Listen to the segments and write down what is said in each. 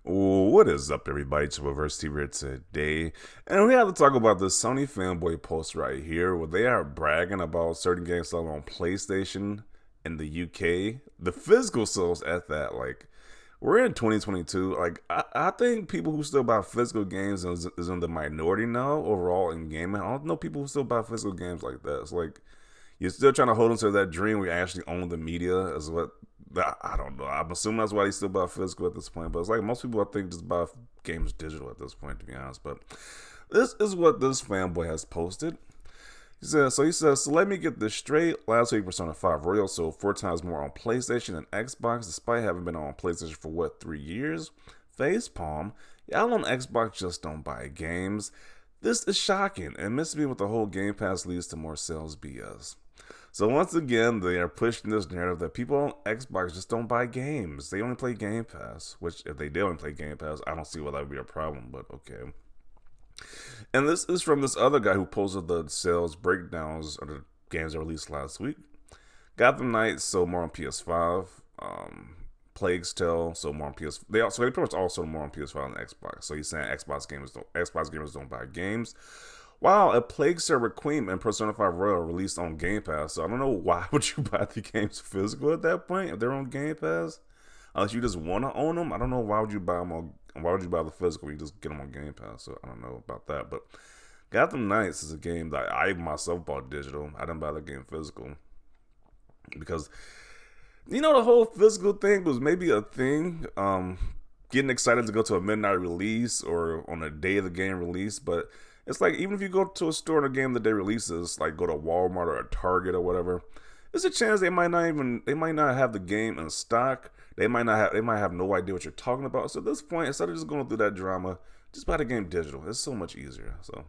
What is up, everybody? It's Reverse TV here today, and we have to talk about the Sony fanboy post right here, where they are bragging about certain games selling on PlayStation in the UK, the physical sales at that. Like, we're in 2022. Like, I think people who still buy physical games is in the minority now overall in gaming. I don't know people who still buy physical games like that. It's like you're still trying to hold on to that dream where you actually own the media, is what I don't know. I'm assuming that's why they still buy physical at this point. But it's like most people, I think, just buy games digital at this point, to be honest. But this is what this fanboy has posted. So let me get this straight. Last week, Persona 5 Royal sold 4 times more on PlayStation than Xbox, despite having been on PlayStation for, what, 3 years? Facepalm. Y'all on Xbox just don't buy games. This is shocking, and missing me with the whole Game Pass leads to more sales BS. So once again, they are pushing this narrative that people on Xbox just don't buy games. They only play Game Pass, which if they did only play Game Pass, I don't see why that would be a problem, but okay. And this is from this other guy who posted the sales breakdowns of the games that released last week. Gotham Knights sold more on PS5. Plague's Tale sold more on PS. They pretty much all sold more on PS5 than Xbox. So he's saying Xbox gamers don't buy games. Wow, a Plague Tale Requiem and Persona 5 Royal released on Game Pass. So I don't know why would you buy the games physical at that point if they're on Game Pass, unless you just want to own them. I don't know why would you buy them on. Why would you buy the physical? You just get them on Game Pass. So I don't know about that. But Gotham Knights is a game that I myself bought digital. I didn't buy the game physical because the whole physical thing was maybe a thing. Getting excited to go to a midnight release or on a day of the game release, but it's like even if you go to a store and a game the day releases, like go to Walmart or a Target or whatever, there's a chance they might not have the game in stock. They might have no idea what you're talking about. So at this point, instead of just going through that drama, just buy the game digital. It's so much easier. So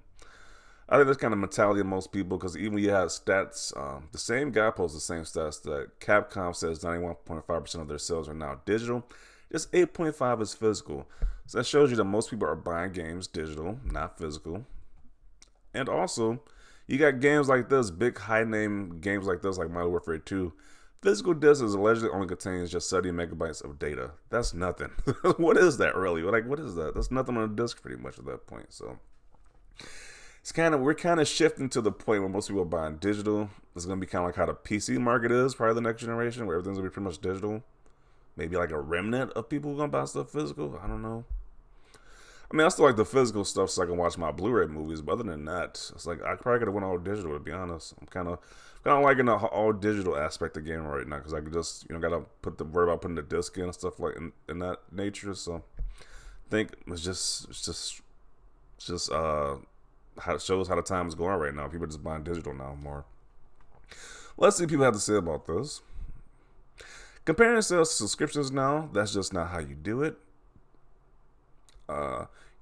I think that's kind of mentality of most people, because even when you have stats, the same guy posts the same stats that Capcom says 91.5% of their sales are now digital. Just 8.5 is physical. So that shows you that most people are buying games digital, not physical. And also, you got games like this, big high name games like this, like Modern Warfare 2. Physical disc is allegedly only contains just 70 megabytes of data. That's nothing. What is that really? Like, what is that? That's nothing on a disc pretty much at that point. So we're kind of shifting to the point where most people are buying digital. It's gonna be kind of like how the PC market is probably the next generation, where everything's gonna be pretty much digital. Maybe like a remnant of people who are gonna buy stuff physical. I don't know. I mean, I still like the physical stuff so I can watch my Blu-ray movies. But other than that, it's like I probably could have went all digital, to be honest. I'm kind of liking the all digital aspect of the game right now, because I could just gotta worry about putting the disc in and stuff like in that nature. So I think it's just how it shows how the time is going right now. People are just buying digital now more. Let's see what people have to say about this. Comparing sales to subscriptions now, that's just not how you do it.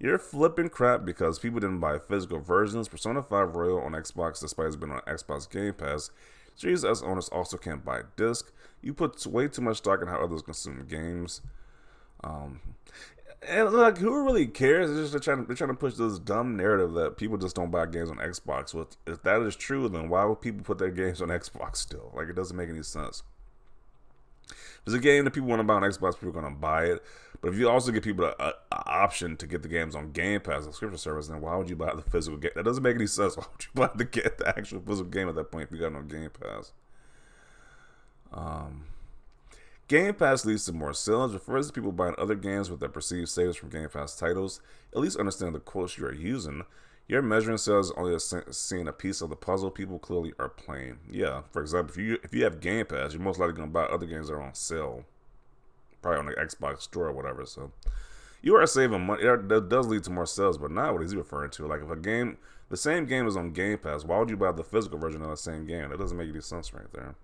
You're flipping crap because people didn't buy physical versions. Persona 5 Royal on Xbox, despite it's been on Xbox Game Pass. Series S owners also can't buy disc. You put way too much stock in how others consume games. Um, and like, who really cares? It's just they're trying to push this dumb narrative that people just don't buy games on Xbox. Well, if that is true, then why would people put their games on Xbox still? Like, it doesn't make any sense. If it's a game that people want to buy on Xbox, people are going to buy it. But if you also give people an option to get the games on Game Pass, subscription service, then why would you buy the physical game? That doesn't make any sense. Why would you buy the actual physical game at that point if you got it on Game Pass? Game Pass leads to more sales, refers to people buying other games with their perceived savings from Game Pass titles. At least understand the quotes you are using. You're measuring sales only as seeing a piece of the puzzle people clearly are playing. Yeah, for example, if you have Game Pass, you're most likely going to buy other games that are on sale, probably on the Xbox store or whatever. So you are saving money. That does lead to more sales, but not what he's referring to. Like, if the same game is on Game Pass, why would you buy the physical version of the same game? That doesn't make any sense right there.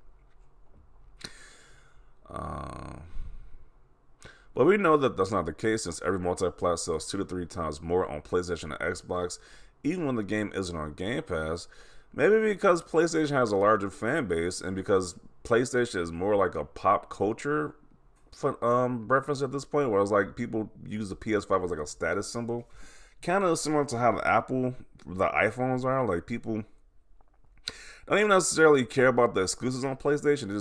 But we know that that's not the case, since every multi-plat sells 2 to 3 times more on PlayStation and Xbox, even when the game isn't on Game Pass. Maybe because PlayStation has a larger fan base, and because PlayStation is more like a pop culture reference at this point, where it's like people use the PS5 as like a status symbol, kind of similar to how the iPhones are. Like, people don't even necessarily care about the exclusives on PlayStation. They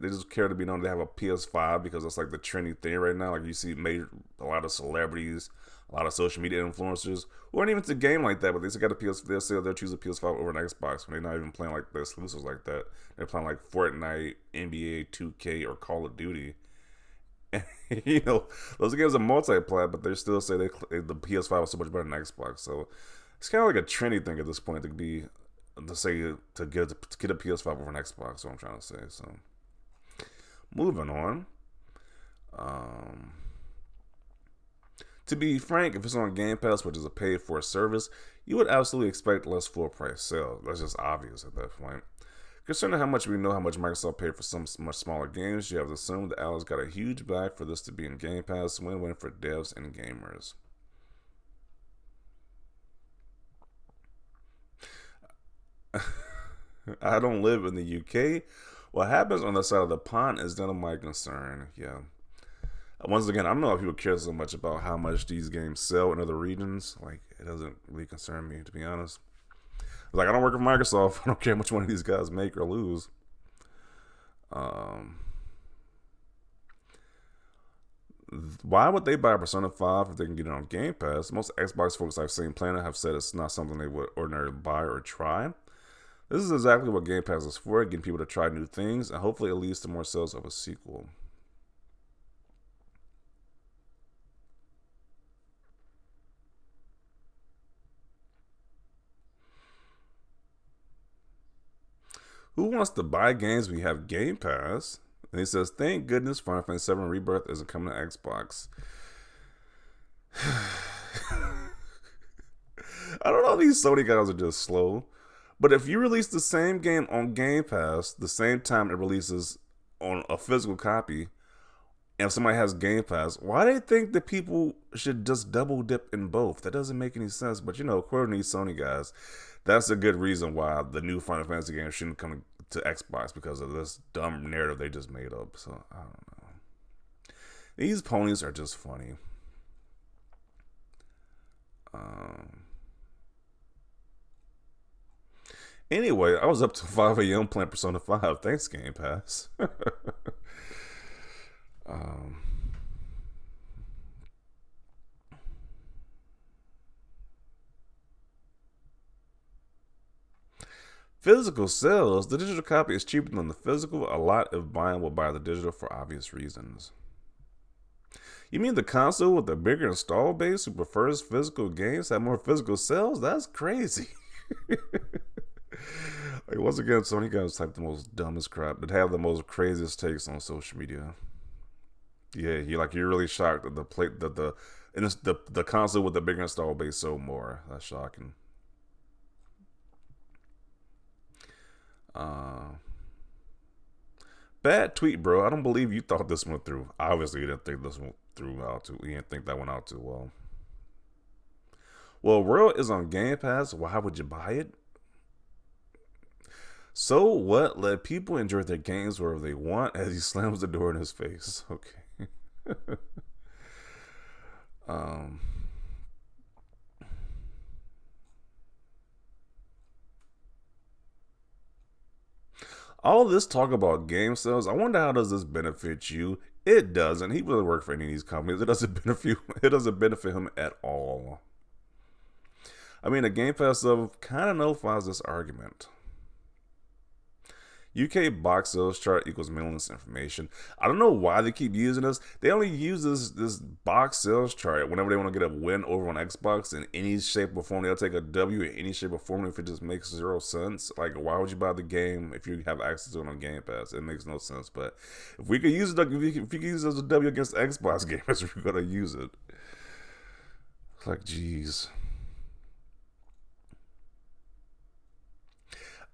just care to be known to have a PS5 because that's like the trendy thing right now. Like you see, a lot of celebrities, a lot of social media influencers who aren't even to game like that, but they still got a PS. They'll say they'll choose a PS5 over an Xbox when they're not even playing like the exclusives like that. They're playing like Fortnite, NBA 2K, or Call of Duty. You know, those games are multiplayer, but they still say the PS5 is so much better than Xbox. So it's kind of like a trendy thing at this point to get a PS5 over an Xbox. That's what I'm trying to say. So moving on. Um, to be frank, if it's on Game Pass, which is a paid for service, you would absolutely expect less full price sales. That's just obvious at that point. Considering how much we know how much Microsoft paid for some much smaller games, you have to assume that Alex got a huge bag for this to be in Game Pass. Win-win for devs and gamers. I don't live in the UK. What happens on the side of the pond is none of my concern. Yeah. Once again, I don't know if people care so much about how much these games sell in other regions. Like, it doesn't really concern me, to be honest. Like, I don't work for Microsoft. I don't care how much money these guys make or lose. Um, why would they buy Persona 5 if they can get it on Game Pass? Most Xbox folks I've seen playing it have said it's not something they would ordinarily buy or try. This is exactly what Game Pass is for, getting people to try new things, and hopefully it leads to more sales of a sequel. Who wants to buy games when you have Game Pass? And he says, thank goodness Final Fantasy VII Rebirth isn't coming to Xbox. I don't know if these Sony guys are just slow. But if you release the same game on Game Pass the same time it releases on a physical copy, and if somebody has Game Pass, why do they think that people should just double dip in both? That doesn't make any sense. But according to these Sony guys, that's a good reason why the new Final Fantasy game shouldn't come to Xbox because of this dumb narrative they just made up. So I don't know. These ponies are just funny. Anyway, I was up to 5 a.m. playing Persona 5. Thanks, Game Pass. um, Physical sales. The digital copy is cheaper than the physical. A lot of buying will buy the digital for obvious reasons. You mean the console with a bigger install base who prefers physical games have more physical sales? That's crazy. Like, once again, Sony guys type the most dumbest crap that have the most craziest takes on social media. Yeah, you're really shocked that the console with the bigger install base sold more. That's shocking. Uh, Bad tweet, bro. I don't believe you thought this went through. Obviously, you didn't think this went through out too. You didn't think that went out too well. Well, World is on Game Pass. Why would you buy it? So what? Let people enjoy their games wherever they want as he slams the door in his face. Okay. um. All this talk about game sales, I wonder how does this benefit you? It doesn't. He doesn't work for any of these companies. It doesn't benefit. It doesn't benefit him at all. I mean, the Game Pass sub kind of nullifies this argument. UK box sales chart equals meaningless information. I don't know why they keep using this. They only use this box sales chart whenever they want to get a win over on Xbox in any shape or form. They'll take a W in any shape or form if it just makes 0 cents. Like, why would you buy the game if you have access to it on Game Pass? It makes no sense. But if we could use it, if you could use it as a W against Xbox gamers, we're gonna use it. It's like, geez.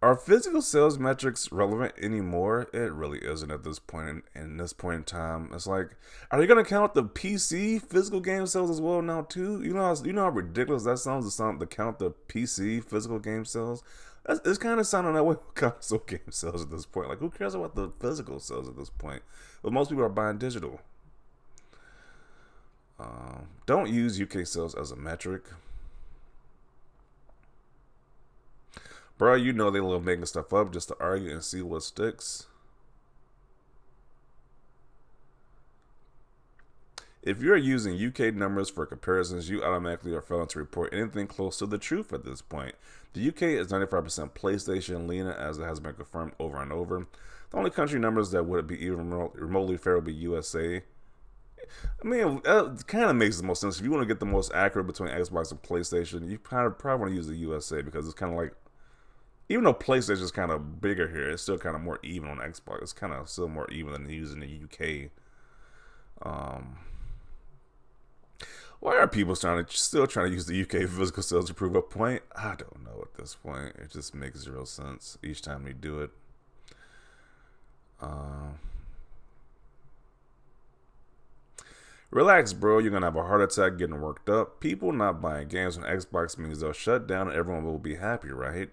Are physical sales metrics relevant anymore? It really isn't at this point in this point in time. It's like, are they gonna count the PC physical game sales as well now too? You know how ridiculous that sounds to count the PC physical game sales. It's kind of sounding that way with console game sales at this point. Like, who cares about the physical sales at this point? But most people are buying digital. Don't use UK sales as a metric. Bro, you know they love making stuff up just to argue and see what sticks. If you're using UK numbers for comparisons, you automatically are failing to report anything close to the truth at this point. The UK is 95% PlayStation leaning, as it has been confirmed over and over. The only country numbers that would be even remotely fair would be USA. I mean, it kind of makes the most sense. If you want to get the most accurate between Xbox and PlayStation, you probably want to use the USA because it's kind of like, even though PlayStation is kind of bigger here, it's still kind of more even on Xbox. It's kind of still more even than using the UK. Why are people still trying to use the UK physical sales to prove a point? I don't know at this point. It just makes zero sense each time they do it. Relax, bro. You're gonna have a heart attack getting worked up. People not buying games on Xbox means they'll shut down and everyone will be happy, right?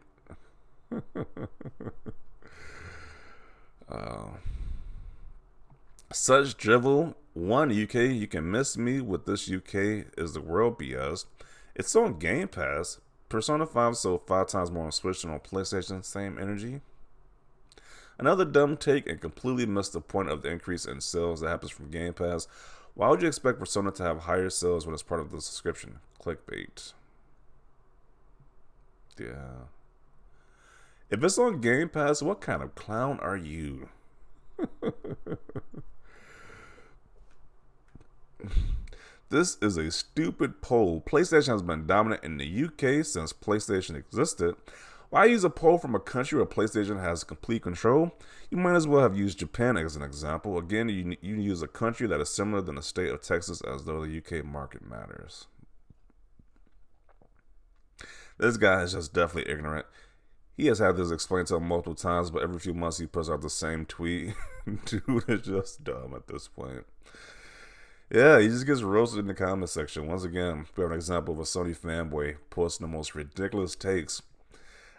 Such drivel. One, UK, you can miss me with this. UK is the world BS. It's on Game Pass. Persona 5 sold 5 times more on Switch than on PlayStation. Same energy. Another dumb take and completely missed the point of the increase in sales that happens from Game Pass. Why would you expect Persona to have higher sales when it's part of the subscription? Clickbait. Yeah. If it's on Game Pass, what kind of clown are you? This is a stupid poll. PlayStation has been dominant in the UK since PlayStation existed. Why use a poll from a country where PlayStation has complete control? You might as well have used Japan as an example. Again, you use a country that is similar than the state of Texas as though the UK market matters. This guy is just definitely ignorant. He has had this explained to him multiple times, but every few months he puts out the same tweet. Dude is just dumb at this point. Yeah, he just gets roasted in the comment section. Once again, we have an example of a Sony fanboy posting the most ridiculous takes.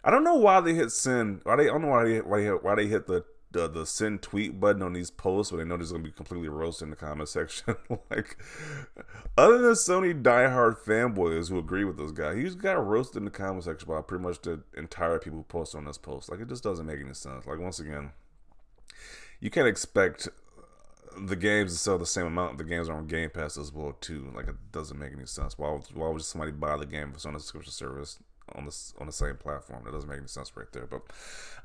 I don't know why they hit send. I don't know why they hit the send tweet button on these posts when they know there's gonna be completely roasted in the comment section. Like, other than Sony diehard fanboys who agree with this guy, he's got roasted in the comment section by pretty much the entire people who post on this post. Like, it just doesn't make any sense. Like, once again, you can't expect the games to sell the same amount. The games are on Game Pass as well too. Like, it doesn't make any sense. Why would somebody buy the game for on a subscription service on the same platform? That doesn't make any sense right there. But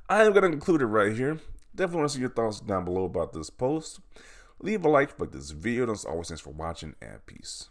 I am gonna conclude it right here. Definitely want to see your thoughts down below about this post. Leave a like for this video. As always, thanks for watching and peace.